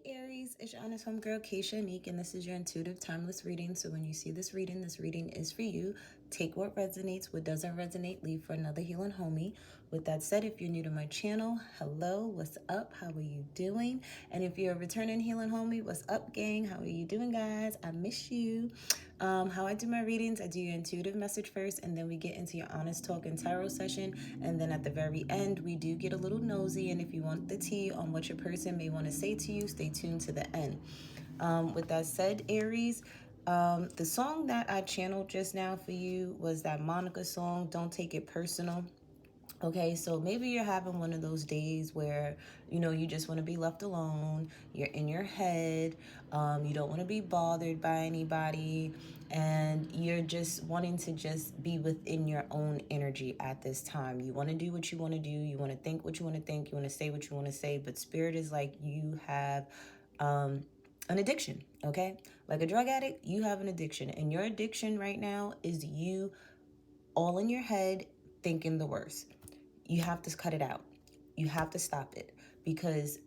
Hey Aries, it's your honest homegirl, 𝑇ℎ𝑒 𝐻𝑜𝑚𝑒𝑔𝑖𝑟𝑙 and this is your intuitive timeless reading. So when you see this reading is for you. Take what resonates, what doesn't resonate, leave for another healing homie. With that said, if you're new to my channel, hello, what's up? How are you doing? And if you're a returning healing homie, what's up, gang? How are you doing, guys? I miss you. How I do my readings, I do your intuitive message first, and then we get into your honest talk and tarot session. And then at the very end, we do get a little nosy. And if you want the tea on what your person may want to say to you, stay tuned to the end. With that said, Aries, the song that I channeled just now for you was that Monica song, Don't Take It Personal. Okay, so maybe you're having one of those days where, you just want to be left alone. You're in your head. You don't want to be bothered by anybody. And you're just wanting to just be within your own energy at this time. You want to do what you want to do. You want to think what you want to think. You want to say what you want to say. But Spirit is like you have an addiction, okay? Like a drug addict, you have an addiction. And your addiction right now is you all in your head thinking the worst. You have to cut it out. You have to stop it, because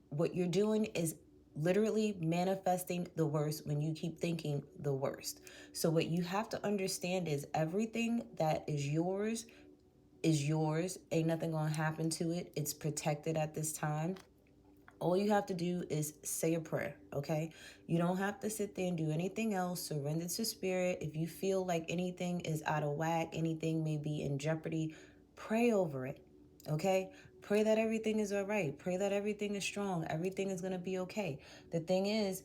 what you're doing is literally manifesting the worst when you keep thinking the worst. So what you have to understand is everything that is yours. Ain't nothing gonna happen to it. It's protected at this time. All you have to do is say a prayer, okay? You don't have to sit there and do anything else. Surrender to Spirit. If you feel like anything is out of whack, anything may be in jeopardy, pray over it, okay? Pray that everything is all right. Pray that everything is strong. Everything is going to be okay. The thing is,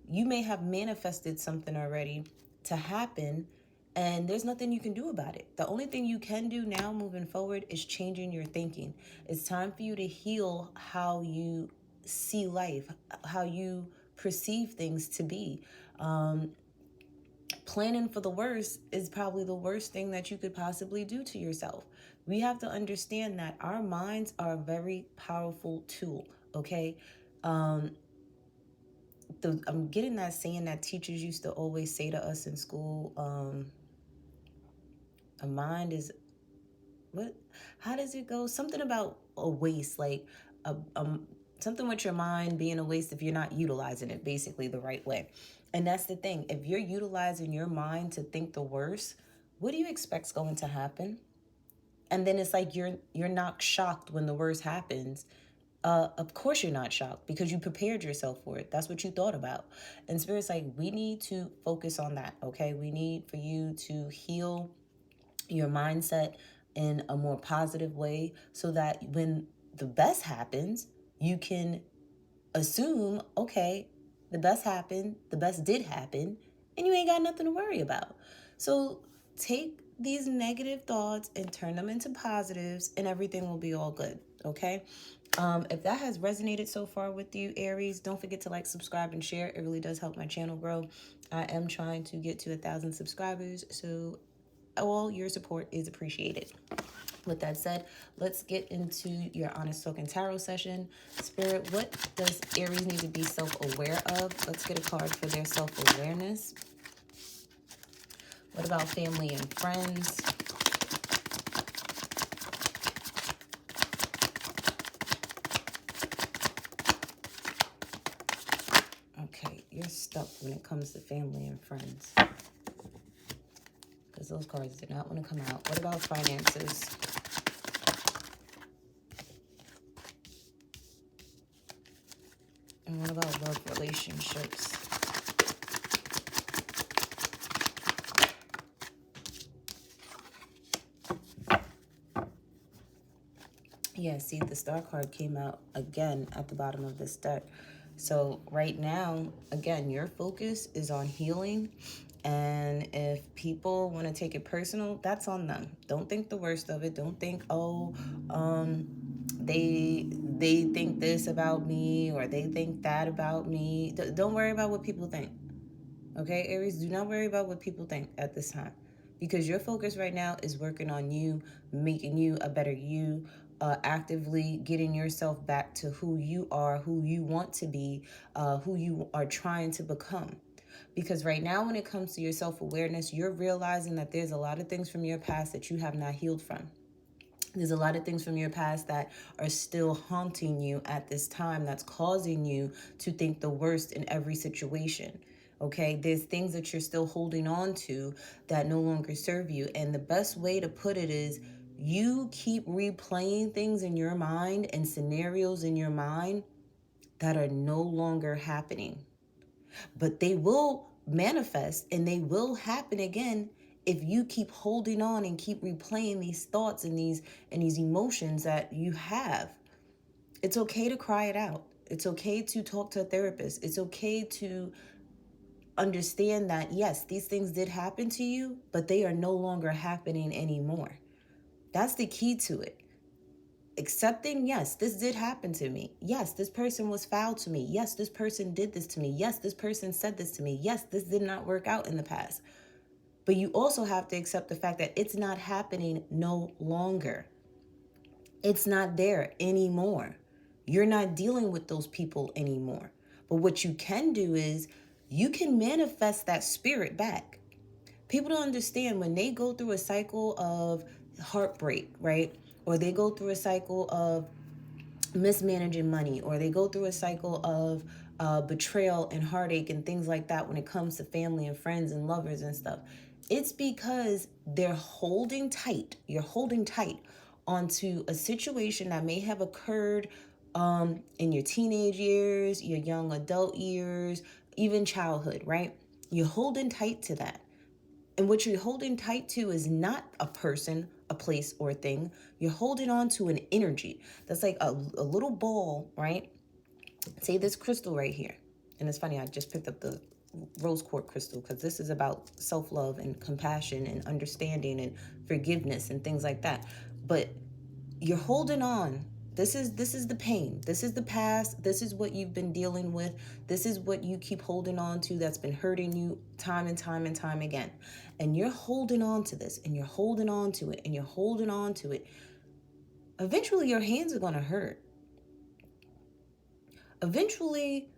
you may have manifested something already to happen, and there's nothing you can do about it. The only thing you can do now moving forward is changing your thinking. It's time for you to heal how you see life, how you perceive things to be. Planning for the worst is probably the worst thing that you could possibly do to yourself. We have to understand that our minds are a very powerful tool, okay? I'm getting that saying that teachers used to always say to us in school, a mind is, how does it go? Something about a waste, like something with your mind being a waste if you're not utilizing it basically the right way. And that's the thing. If you're utilizing your mind to think the worst, what do you expect's going to happen? And then it's like you're not shocked when the worst happens. Of course you're not shocked, because you prepared yourself for it. That's what you thought about. And Spirit's like, we need to focus on that, okay? We need for you to heal your mindset in a more positive way, so that when the best happens, you can assume, okay, the best happened, the best did happen, and you ain't got nothing to worry about. So take these negative thoughts and turn them into positives, and everything will be all good, okay? If that has resonated so far with you, Aries, don't forget to like, subscribe, and share. It really does help my channel grow. I am trying to get to 1,000 subscribers, so all your support is appreciated. With that said, let's get into your honest talk and tarot session. Spirit, what does Aries need to be self-aware of? Let's get a card for their self-awareness. What about family and friends? Okay, you're stuck when it comes to family and friends, because those cards did not want to come out. What about finances? And what about love relationships? Yeah, see, the Star card came out again at the bottom of this deck. So right now, again, your focus is on healing. And if people want to take it personal, that's on them. Don't think the worst of it. Don't think, oh, they think this about me, or they think that about me. Don't worry about what people think. Okay, Aries, do not worry about what people think at this time, because your focus right now is working on you, making you a better you, actively getting yourself back to who you are, who you want to be, who you are trying to become. Because right now, when it comes to your self-awareness, you're realizing that there's a lot of things from your past that you have not healed from. There's a lot of things from your past that are still haunting you at this time, that's causing you to think the worst in every situation. Okay, there's things that you're still holding on to that no longer serve you. And the best way to put it is you keep replaying things in your mind and scenarios in your mind that are no longer happening. But they will manifest and they will happen again if you keep holding on and keep replaying these thoughts and these emotions that you have. It's okay to cry it out. It's okay to talk to a therapist. It's okay to understand that, yes, these things did happen to you, but they are no longer happening anymore. That's the key to it. Accepting, yes, this did happen to me. Yes, this person was foul to me. Yes, this person did this to me. Yes, this person said this to me. Yes, this did not work out in the past. But you also have to accept the fact that it's not happening no longer. It's not there anymore. You're not dealing with those people anymore. But what you can do is you can manifest that spirit back. People don't understand when they go through a cycle of heartbreak, right? Or they go through a cycle of mismanaging money, or they go through a cycle of betrayal and heartache and things like that when it comes to family and friends and lovers and stuff. It's because they're holding tight. You're holding tight onto a situation that may have occurred in your teenage years, your young adult years, even childhood, right? You're holding tight to that. And what you're holding tight to is not a person, a place, or a thing. You're holding on to an energy. That's like a little ball, right? Say this crystal right here. And it's funny, I just picked up the rose quartz crystal because this is about self-love and compassion and understanding and forgiveness and things like that. But you're holding on. This is the pain. This is the past. This is what you've been dealing with. This is what you keep holding on to that's been hurting you time and time and time again. And you're holding on to this, and you're holding on to it, and you're holding on to it. Eventually, your hands are going to hurt. Eventually,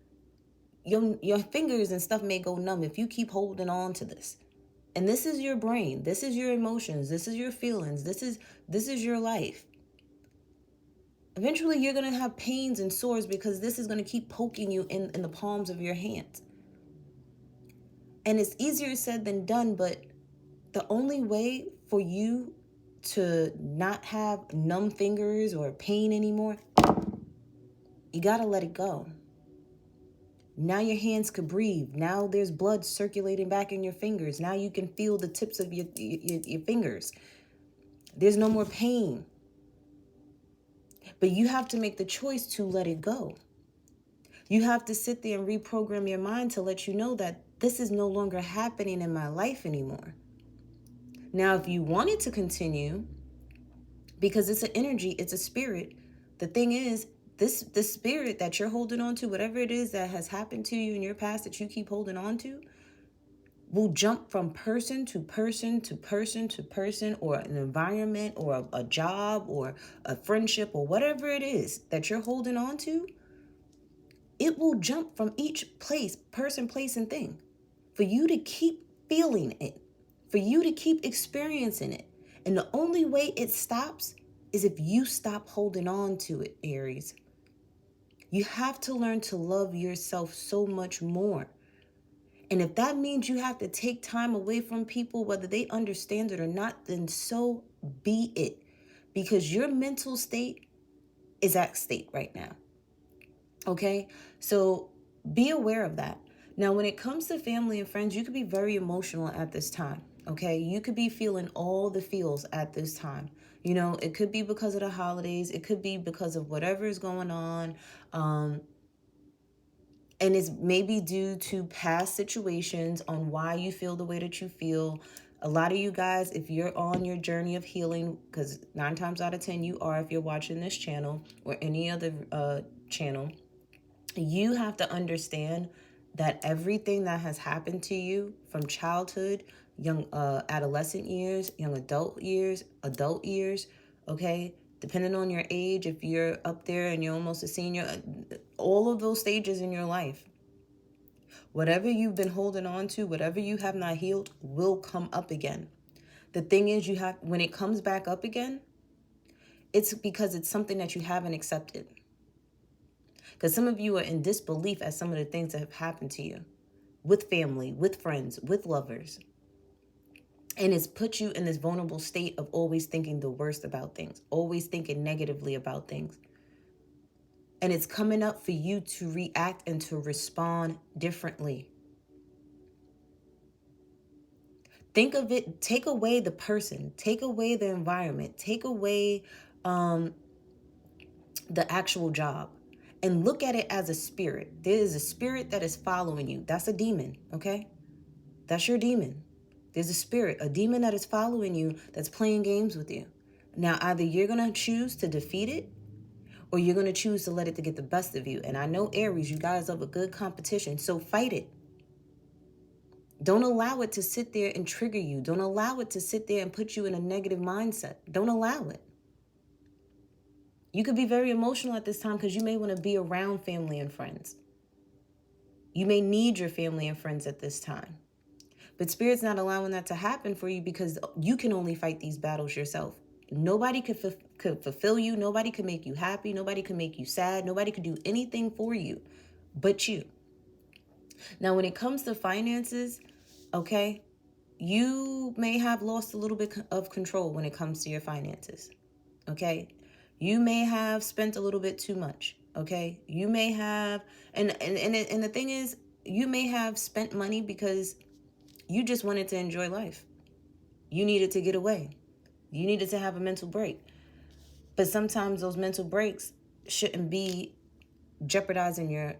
your fingers and stuff may go numb if you keep holding on to this. And this is your brain. This is your emotions. This is your feelings. This is your life. Eventually, you're going to have pains and sores because this is going to keep poking you in the palms of your hands. And it's easier said than done, but the only way for you to not have numb fingers or pain anymore, you got to let it go. Now your hands could breathe. Now there's blood circulating back in your fingers. Now you can feel the tips of your fingers. There's no more pain. But you have to make the choice to let it go. You have to sit there and reprogram your mind to let you know that this is no longer happening in my life anymore. Now, if you want it to continue, because it's an energy, it's a spirit, the thing is, this spirit that you're holding on to, whatever it is that has happened to you in your past that you keep holding on to, will jump from person to person to person to person, or an environment, or a job, or a friendship, or whatever it is that you're holding on to. It will jump from each place, person, place, and thing, for you to keep feeling it, for you to keep experiencing it. And the only way it stops is if you stop holding on to it, Aries. You have to learn to love yourself so much more. And if that means you have to take time away from people, whether they understand it or not, then so be it. Because your mental state is at stake right now. Okay? So be aware of that. Now, when it comes to family and friends, you could be very emotional at this time. Okay? You could be feeling all the feels at this time. You know, it could be because of the holidays. It could be because of whatever is going on. And it's maybe due to past situations on why you feel the way that you feel. A lot of you guys, if you're on your journey of healing, because 9 times out of 10 you are if you're watching this channel or any other channel, you have to understand that everything that has happened to you from childhood, young adolescent years, young adult years, okay? Depending on your age, if you're up there and you're almost a senior, all of those stages in your life, whatever you've been holding on to, whatever you have not healed, will come up again. The thing is, when it comes back up again, It's because it's something that you haven't accepted. Because some of you are in disbelief at some of the things that have happened to you with family, with friends, with lovers. And it's put you in this vulnerable state of always thinking the worst about things, always thinking negatively about things. And it's coming up for you to react and to respond differently. Think of it, take away the person, take away the environment, take away the actual job, and look at it as a spirit. There is a spirit that is following you. That's a demon, okay? That's your demon. There's a spirit, a demon that is following you, that's playing games with you. Now, either you're going to choose to defeat it, or you're going to choose to let it to get the best of you. And I know, Aries, you guys have a good competition, so fight it. Don't allow it to sit there and trigger you. Don't allow it to sit there and put you in a negative mindset. Don't allow it. You could be very emotional at this time because you may want to be around family and friends. You may need your family and friends at this time. But Spirit's not allowing that to happen for you because you can only fight these battles yourself. Nobody could fulfill you. Nobody could make you happy. Nobody could make you sad. Nobody could do anything for you but you. Now, when it comes to finances, okay, you may have lost a little bit of control when it comes to your finances, okay? You may have spent a little bit too much, okay? You may have, and the thing is, you may have spent money because you just wanted to enjoy life. You needed to get away. You needed to have a mental break. But sometimes those mental breaks shouldn't be jeopardizing your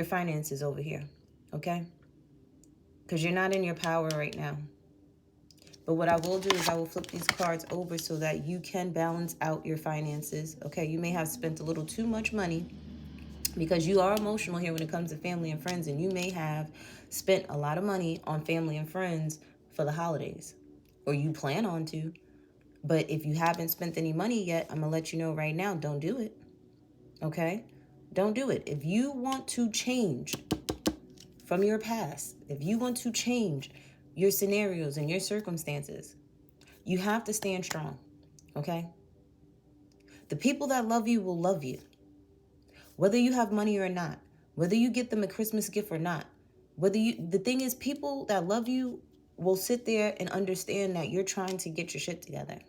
finances over here, okay? Because you're not in your power right now. But what I will do is I will flip these cards over so that you can balance out your finances, okay? You may have spent a little too much money because you are emotional here when it comes to family and friends, and you may have spent a lot of money on family and friends for the holidays, or you plan on to. But if you haven't spent any money yet, I'm going to let you know right now, don't do it, okay? Don't do it. If you want to change from your past, if you want to change your scenarios and your circumstances, you have to stand strong, okay? The people that love you will love you, whether you have money or not, whether you get them a Christmas gift or not. The thing is, people that love you will sit there and understand that you're trying to get your shit together,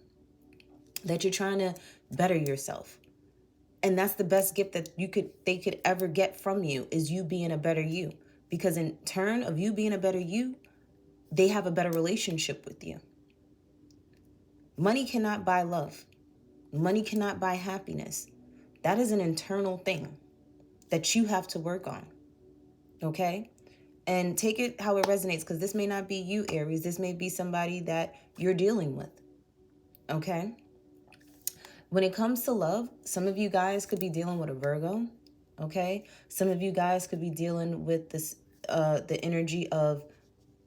that you're trying to better yourself. And that's the best gift that they could ever get from you, is you being a better you. Because in turn of you being a better you, they have a better relationship with you. Money cannot buy love. Money cannot buy happiness. That is an internal thing that you have to work on, okay? And take it how it resonates, because this may not be you, Aries. This may be somebody that you're dealing with, okay? When it comes to love, some of you guys could be dealing with a Virgo, okay? Some of you guys could be dealing with this, the energy of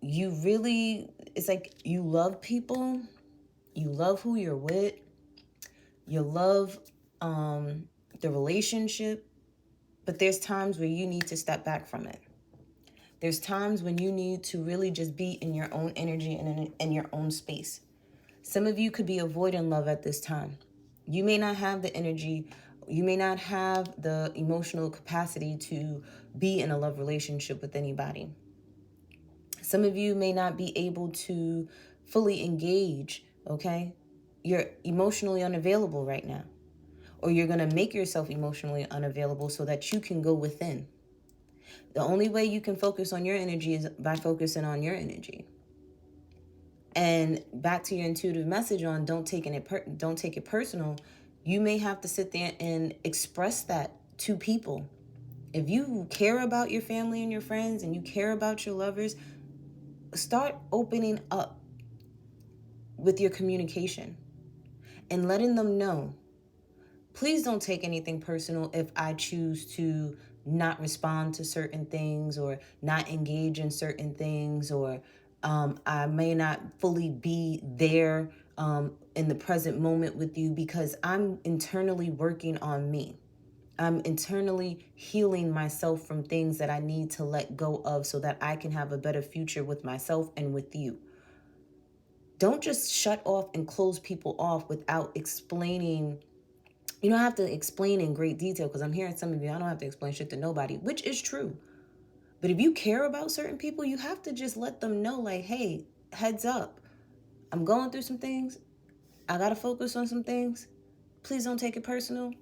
you really, it's like you love people, you love who you're with, you love the relationship, but there's times where you need to step back from it. There's times when you need to really just be in your own energy and in your own space. Some of you could be avoiding love at this time. You may not have the energy, you may not have the emotional capacity to be in a love relationship with anybody. Some of you may not be able to fully engage, okay? You're emotionally unavailable right now. Or you're going to make yourself emotionally unavailable so that you can go within. The only way you can focus on your energy is by focusing on your energy. And back to your intuitive message on don't take it personal. You may have to sit there and express that to people. If you care about your family and your friends and you care about your lovers, start opening up with your communication and letting them know. Please don't take anything personal if I choose to not respond to certain things or not engage in certain things, or I may not fully be there in the present moment with you, because I'm internally working on me. I'm internally healing myself from things that I need to let go of so that I can have a better future with myself and with you. don't just shut off and close people off without explaining. You don't have to explain in great detail, because I'm hearing some of you, I don't have to explain shit to nobody, which is true. But if you care about certain people, you have to just let them know, like, hey, heads up, I'm going through some things. I got to focus on some things. Please don't take it personal.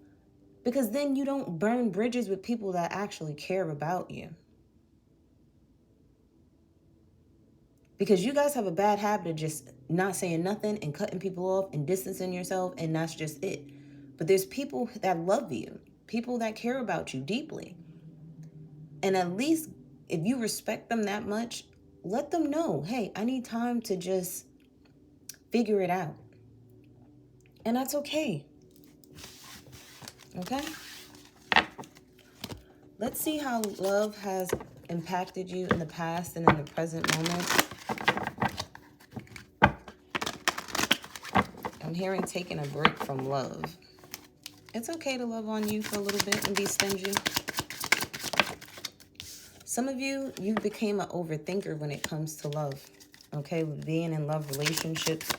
Because then you don't burn bridges with people that actually care about you. Because you guys have a bad habit of just not saying nothing and cutting people off and distancing yourself, and that's just it. But there's people that love you, people that care about you deeply. And at least if you respect them that much, let them know, hey, I need time to just figure it out. And that's okay. Okay? Let's see how love has impacted you in the past and in the present moment. I'm hearing taking a break from love. It's okay to love on you for a little bit and be stingy. Some of you became an overthinker when it comes to love. Okay, with being in love relationships,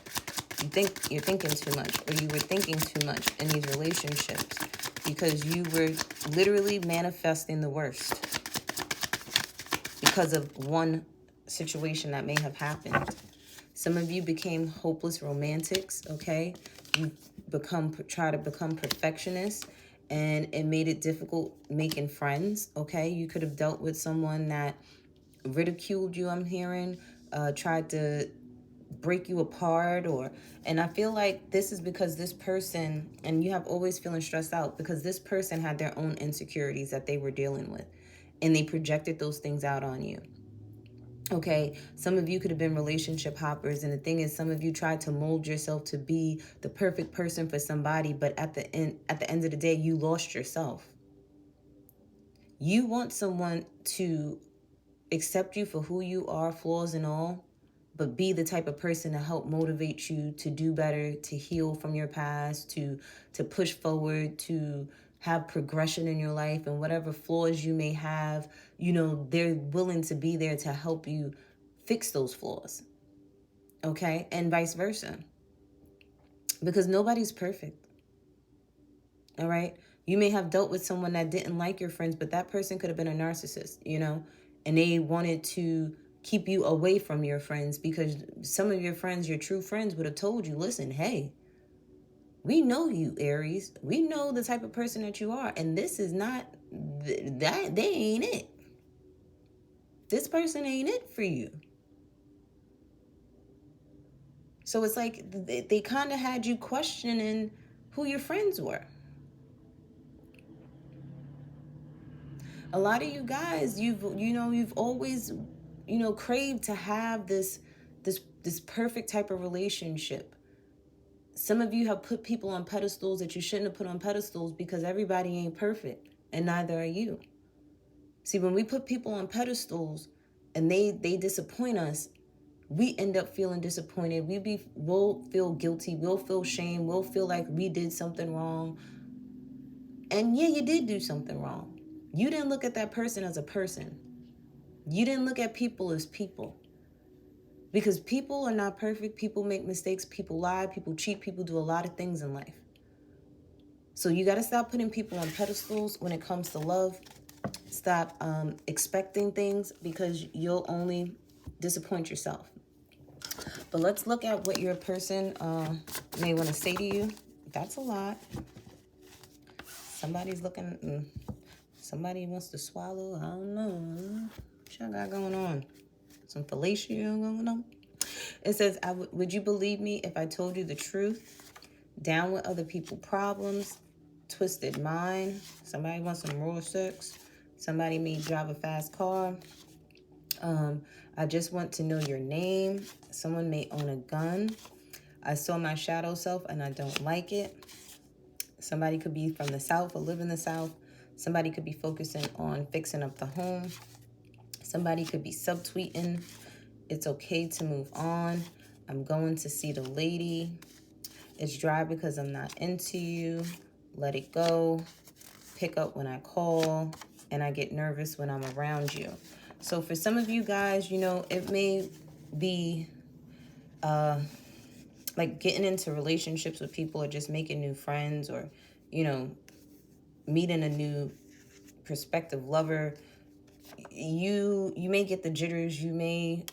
you think you're thinking too much, or you were thinking too much in these relationships because you were literally manifesting the worst because of one situation that may have happened. Some of you became hopeless romantics, okay? You try to become perfectionists, and it made it difficult making friends, okay? You could have dealt with someone that ridiculed you, I'm hearing, tried to break you apart, and I feel like this is because this person, and you have always feeling stressed out because this person had their own insecurities that they were dealing with, and they projected those things out on you. Okay, some of you could have been relationship hoppers, and the thing is, some of you tried to mold yourself to be the perfect person for somebody, but at the end of the day, you lost yourself. You want someone to accept you for who you are, flaws and all, but be the type of person to help motivate you to do better, to heal from your past, to push forward, to have progression in your life, and whatever flaws you may have, they're willing to be there to help you fix those flaws. Okay? And vice versa. Because nobody's perfect. All right? You may have dealt with someone that didn't like your friends, but that person could have been a narcissist, and they wanted to keep you away from your friends, because some of your friends, your true friends, would have told you, listen, hey, we know you, Aries. We know the type of person that you are, and this is not, that they ain't it. This person ain't it for you. So it's like they kind of had you questioning who your friends were. A lot of you guys, you've always, craved to have this perfect type of relationship. Some of you have put people on pedestals that you shouldn't have put on pedestals, because everybody ain't perfect, and neither are you. See, when we put people on pedestals and they disappoint us, we end up feeling disappointed. We'll feel guilty. We'll feel shame. We'll feel like we did something wrong. And yeah, you did do something wrong. You didn't look at that person as a person. You didn't look at people as people. Because people are not perfect. People make mistakes. People lie. People cheat. People do a lot of things in life. So you got to stop putting people on pedestals when it comes to love. Stop expecting things, because you'll only disappoint yourself. But let's look at what your person may want to say to you. That's a lot. Somebody's looking... somebody wants to swallow. I don't know. What y'all got going on? Some fellatio going on? It says, would you believe me if I told you the truth? Down with other people's problems. Twisted mind. Somebody wants some raw sex. Somebody may drive a fast car. I just want to know your name. Someone may own a gun. I saw my shadow self and I don't like it. Somebody could be from the South or live in the South. Somebody could be focusing on fixing up the home. Somebody could be subtweeting. It's okay to move on. I'm going to see the lady. It's dry because I'm not into you. Let it go. Pick up when I call. And I get nervous when I'm around you. So for some of you guys, it may be like getting into relationships with people or just making new friends or, you know, meeting a new prospective lover, you may get the jitters. You may,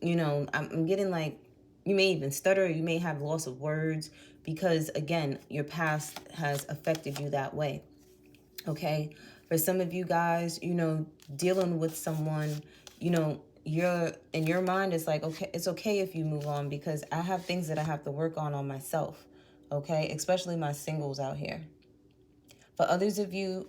you know, I'm getting like, you may even stutter. You may have loss of words because, again, your past has affected you that way. Okay? For some of you guys, you know, dealing with someone, you know, you're in your mind is like, okay, it's okay if you move on because I have things that I have to work on myself. Okay? Especially my singles out here. For others of you,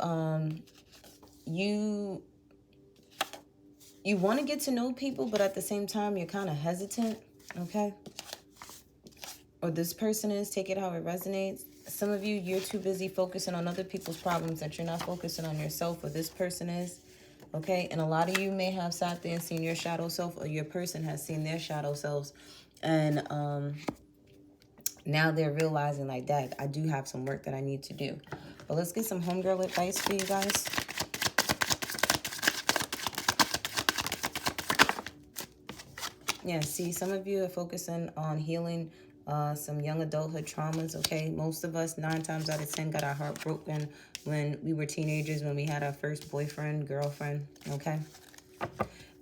you want to get to know people, but at the same time, you're kind of hesitant, okay? Or this person is, take it how it resonates. Some of you, you're too busy focusing on other people's problems that you're not focusing on yourself, or this person is, okay? And a lot of you may have sat there and seen your shadow self, or your person has seen their shadow selves, and now they're realizing, like, Dad, I do have some work that I need to do. But let's get some homegirl advice for you guys. Yeah, see, some of you are focusing on healing some young adulthood traumas, okay? Most of us, 9 times out of 10, got our heart broken when we were teenagers, when we had our first boyfriend, girlfriend, okay?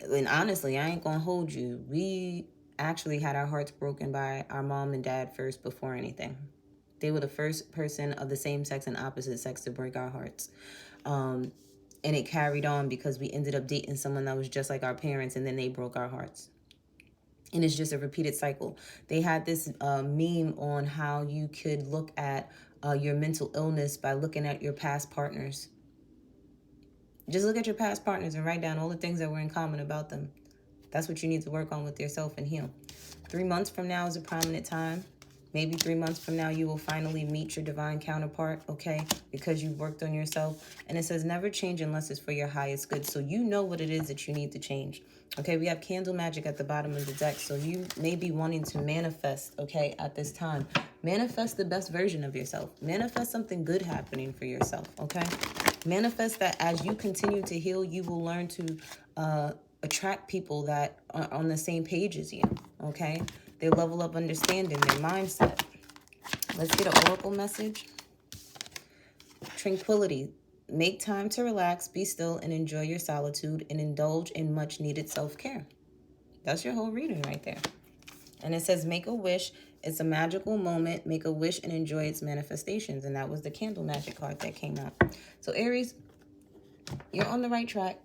And honestly, I ain't gonna hold you. We actually had our hearts broken by our mom and dad first before anything. They were the first person of the same sex and opposite sex to break our hearts. And it carried on because we ended up dating someone that was just like our parents, and then they broke our hearts. And it's just a repeated cycle. They had this meme on how you could look at your mental illness by looking at your past partners. Just look at your past partners and write down all the things that were in common about them. That's what you need to work on with yourself and heal. 3 months from now is a prominent time. Maybe 3 months from now, you will finally meet your divine counterpart, okay? Because you've worked on yourself. And it says never change unless it's for your highest good. So you know what it is that you need to change. Okay, we have candle magic at the bottom of the deck. So you may be wanting to manifest, okay, at this time. Manifest the best version of yourself. Manifest something good happening for yourself, okay? Manifest that as you continue to heal, you will learn to attract people that are on the same page as you, okay? Their level of understanding, their mindset. Let's get an oracle message. Tranquility. Make time to relax, be still, and enjoy your solitude, and indulge in much-needed self-care. That's your whole reading right there. And it says, make a wish. It's a magical moment. Make a wish and enjoy its manifestations. And that was the candle magic card that came out. So, Aries, you're on the right track.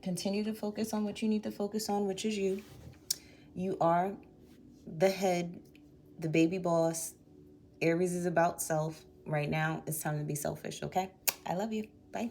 Continue to focus on what you need to focus on, which is you. You are the head, the baby boss. Aries is about self. Right now, it's time to be selfish, okay? I love you. Bye.